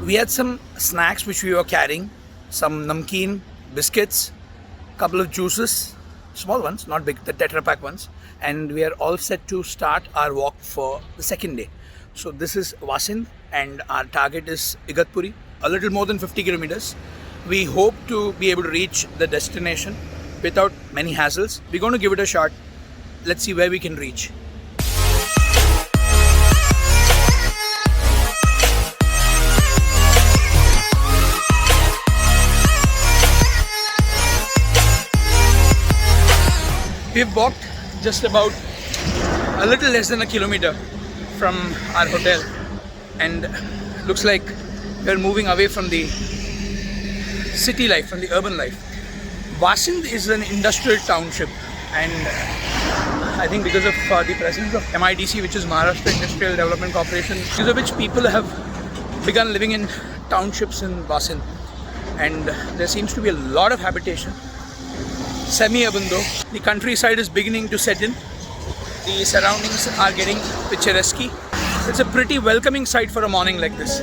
We had some snacks which we were carrying, some namkeen, biscuits, couple of juices, small ones, not big, the Tetra Pak ones, and we are all set to start our walk for the second day. So this is Vasind and our target is Igatpuri, a little more than 50 kilometers. We hope to be able to reach the destination without many hassles. We're going to give it a shot. Let's see where we can reach. We've walked just about a little less than a kilometer from our hotel, and looks like we're moving away from the city life, from the urban life. Vasind is an industrial township, and I think because of the presence of MIDC, which is Maharashtra Industrial Development Corporation, because of which people have begun living in townships in Vasind, and there seems to be a lot of habitation. Semi-urban though. The countryside is beginning to set in. The surroundings are getting picturesque. It's a pretty welcoming sight for a morning like this.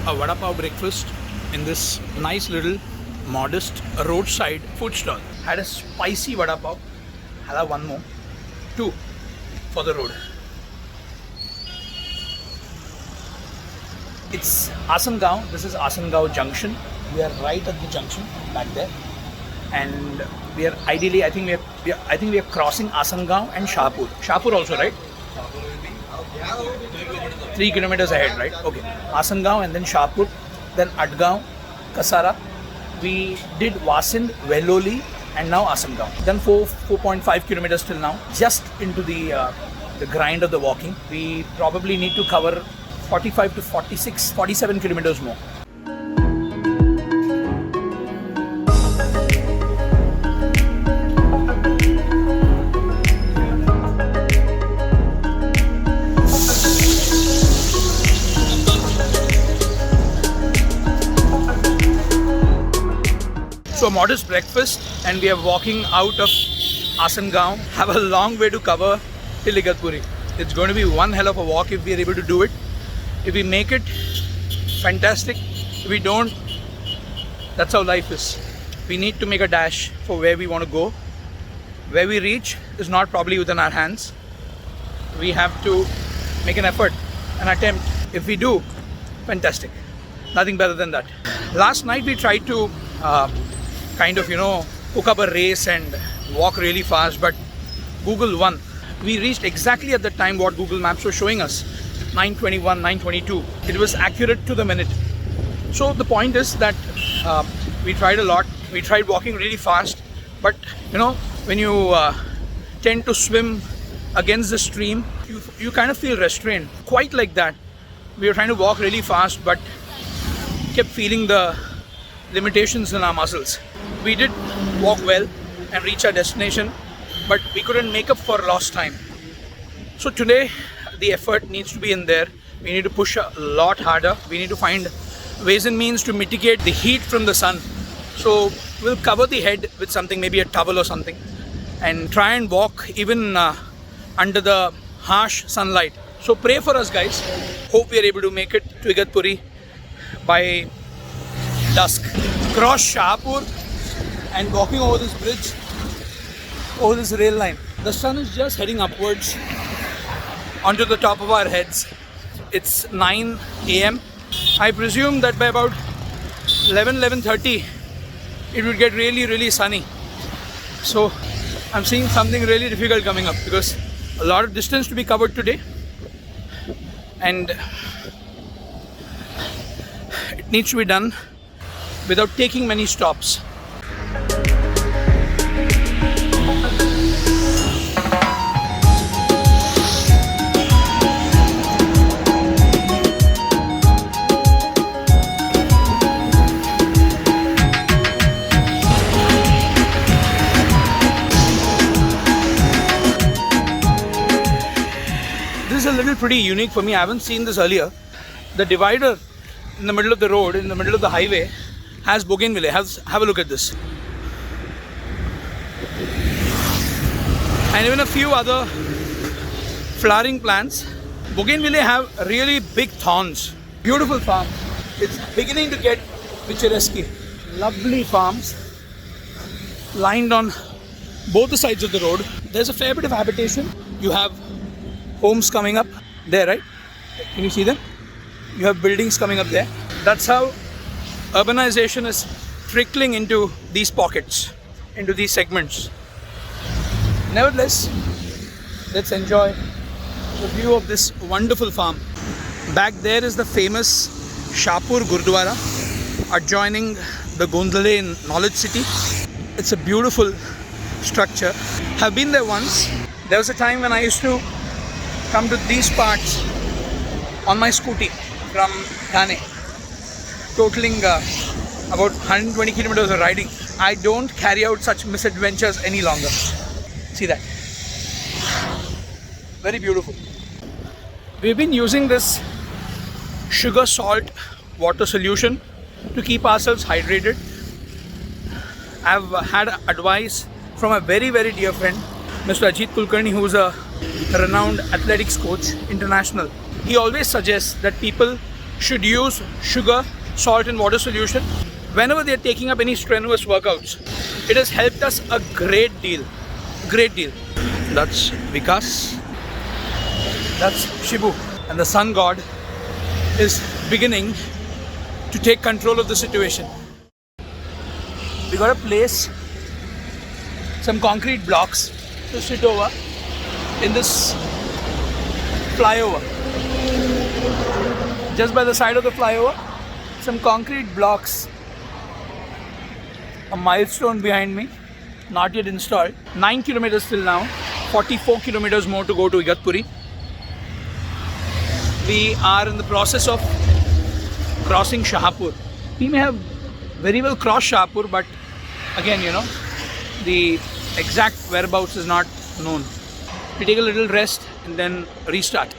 A vada pav breakfast in this nice little modest roadside food stall. Had a spicy vada pav. I'll have one more. 2 for the road. It's Asangaon. This is Asangaon Junction. We are right at the junction back there, and we are ideally, I think we are crossing Asangaon and Shahpur. Shahpur also, right? 3 kilometers ahead, right? Okay. Asangaon and then Shahpur, then Adgaon, Kasara. We did Vasind, Veloli, and now Asangaon. Then 4.5 kilometers till now, just into the grind of the walking. We probably need to cover 45 to 46, 47 kilometers more. So a modest breakfast, and we are walking out of Asangaon. Have a long way to cover till Igatpuri. It's going to be one hell of a walk if we are able to do it. If we make it, fantastic. If we don't, that's how life is. We need to make a dash for where we want to go. Where we reach is not probably within our hands. We have to make an effort, an attempt. If we do, fantastic. Nothing better than that. Last night we tried to kind of, hook up a race and walk really fast, but Google won. We reached exactly at the time what Google Maps was showing us, 9:21, 9:22. It was accurate to the minute. So the point is that we tried a lot. We tried walking really fast, but when you tend to swim against the stream, you kind of feel restrained. Quite like that. We were trying to walk really fast, but kept feeling the limitations in our muscles. We did walk well and reach our destination, but we couldn't make up for lost time. So today the effort needs to be in there. We need to push a lot harder. We need to find ways and means to mitigate the heat from the sun. So we'll cover the head with something, maybe a towel or something, and try and walk even under the harsh sunlight. So pray for us, guys. Hope we are able to make it to Igatpuri by dusk. Cross Shahpur and walking over this bridge, over this rail line. The sun is just heading upwards onto the top of our heads. It's 9 a.m. I presume that by about 11:30 it would get really, really sunny. So I'm seeing something really difficult coming up because a lot of distance to be covered today, and it needs to be done without taking many stops. pretty unique for me. I haven't seen this earlier. The divider in the middle of the road, in the middle of the highway, has bougainvillea. Have a look at this. And even a few other flowering plants. Bougainvillea have really big thorns. Beautiful farm. It's beginning to get picturesque. Lovely farms lined on both the sides of the road. There's a fair bit of habitation. You have homes coming up there, right? Can you see them? You have buildings coming up there. That's how urbanization is trickling into these pockets, into these segments. Nevertheless, let's enjoy the view of this wonderful farm. Back there is the famous Shahpur Gurdwara adjoining the Gondale in Knowledge City. It's a beautiful structure. I've been there once. There was a time when I used to come to these parts on my scooty from Thane, totaling about 120 kilometers of riding. I don't carry out such misadventures any longer. See that? Very beautiful. We've been using this sugar salt water solution to keep ourselves hydrated. I've had advice from a very dear friend, Mr. Ajit Kulkarni, who is a renowned athletics coach, international. He always suggests that people should use sugar, salt and water solution whenever they are taking up any strenuous workouts. It has helped us a great deal. Great deal. That's Vikas. That's Shibu. And the sun god is beginning to take control of the situation. We got to place some concrete blocks to sit over in this flyover. Just by the side of the flyover, some concrete blocks. A milestone behind me, not yet installed. 9 kilometers till now, 44 kilometers more to go to Igatpuri. We are in the process of crossing Shahpur. We may have very well crossed Shahpur, but again, you know, the exact whereabouts is not known. We take a little rest and then restart.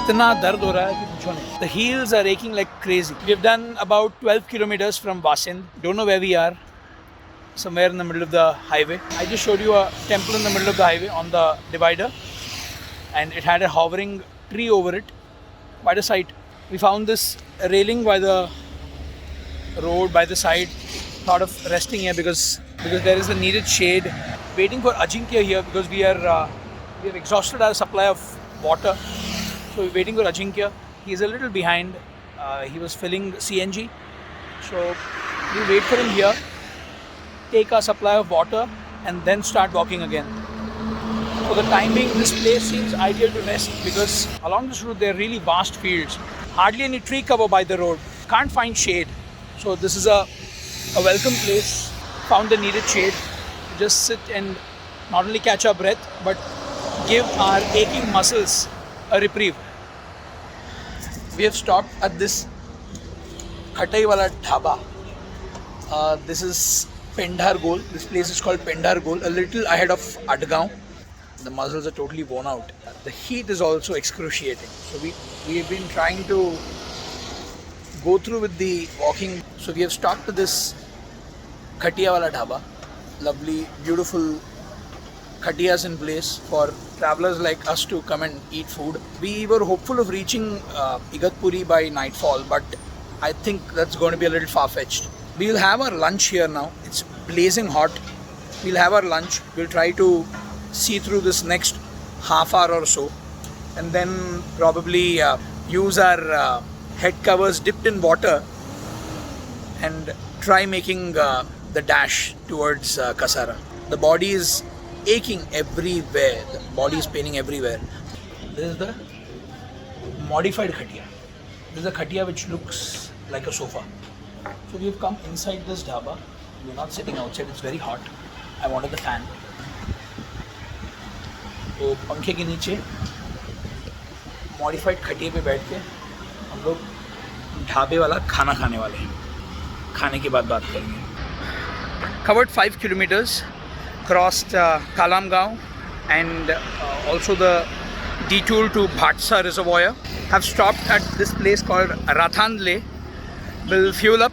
इतना दर्द हो रहा है कि पूछो नहीं. The heels are aching like crazy. We've done about 12 kilometers from Vasind. Don't know where we are. Somewhere in the middle of the highway. I just showed you a temple in the middle of the highway on the divider, and it had a hovering tree over it. Quite a sight. We found this railing by the road, by the side. Thought of resting here because there is the needed shade. Waiting for Ajinkya here because we have exhausted our supply of water. So we're waiting for Ajinkya. He's a little behind. He was filling CNG. So we'll wait for him here, take our supply of water and then start walking again. For the time being, this place seems ideal to rest because along this route there are really vast fields. Hardly any tree cover by the road. Can't find shade. So this is a welcome place. Found the needed shade to just sit and not only catch our breath but give our aching muscles a reprieve. We have stopped at this Khatai Wala Dhaba. This is Pendhar Gol. This place is called Pendhar Gol, a little ahead of Adgaon. The muscles are totally worn out. The heat is also excruciating. So we have been trying to go through with the walking. So we have stopped at this Khatia Wala Dhaba. Lovely, beautiful khatias in place for travelers like us to come and eat food. We were hopeful of reaching Igatpuri by nightfall, but I think that's going to be a little far-fetched. We will have our lunch here now. It's blazing hot. We'll have our lunch. We'll try to see through this next half hour or so and then probably use our head covers dipped in water and try making the dash towards Kasara. The body is aching everywhere. The body is paining everywhere. This is the modified khatia. This is a khatia which looks like a sofa. So we have come inside this dhaba. We're not sitting outside. It's very hot. I wanted the fan. तो पंखे के नीचे modified खटिए पे बैठ के हम लोग ढाबे वाला खाना खाने वाले हैं. खाने के बाद बात करेंगे. Covered 5 kilometers, crossed Kalam Gaon and also the detour to Bhatsa Reservoir. Have stopped at this place called Rathandle. Will fuel up,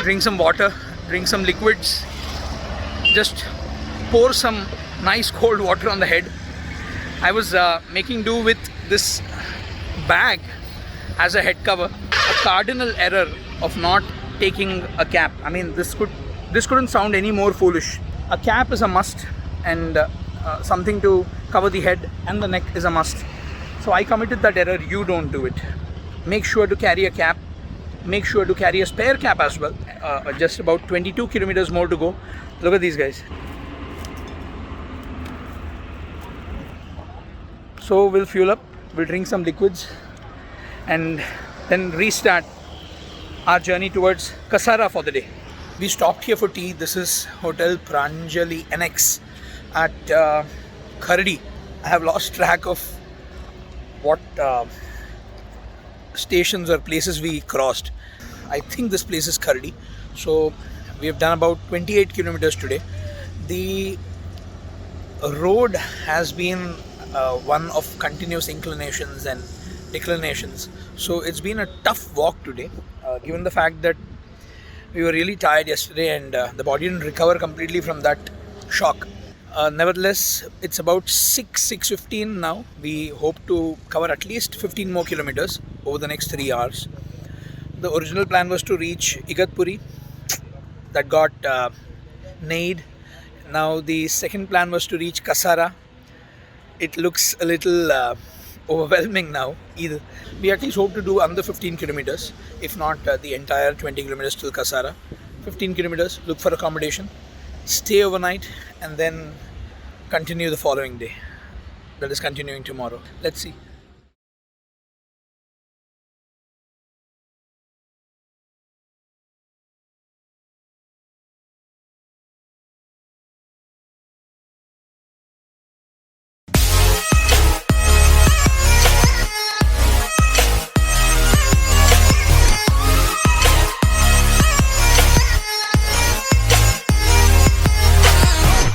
drink some water, drink some liquids, just pour some nice cold water on the head. I was making do with this bag as a head cover. A cardinal error of not taking a cap. I mean, this couldn't sound any more foolish. A cap is a must, and something to cover the head and the neck is a must. So I committed that error. You don't do it. Make sure to carry a cap. Make sure to carry a spare cap as well. Just about 22 kilometers more to go. Look at these guys. So we'll fuel up, we'll drink some liquids and then restart our journey towards Kasara for the day. We stopped here for tea. This is Hotel Pranjali NX at Khardi. I have lost track of what stations or places we crossed. I think this place is Khardi. So we have done about 28 kilometers today. The road has been one of continuous inclinations and declinations. So it's been a tough walk today, given the fact that we were really tired yesterday and the body didn't recover completely from that shock. Nevertheless, it's about 6:15 now. We hope to cover at least 15 more kilometers over the next 3 hours. The original plan was to reach Igatpuri. That got nailed. Now the second plan was to reach Kasara. It looks a little overwhelming now. Either we at least hope to do under 15 kilometers, if not the entire 20 kilometers till Kasara. 15 kilometers, look for accommodation, stay overnight, and then continue the following day. That is continuing tomorrow. Let's see.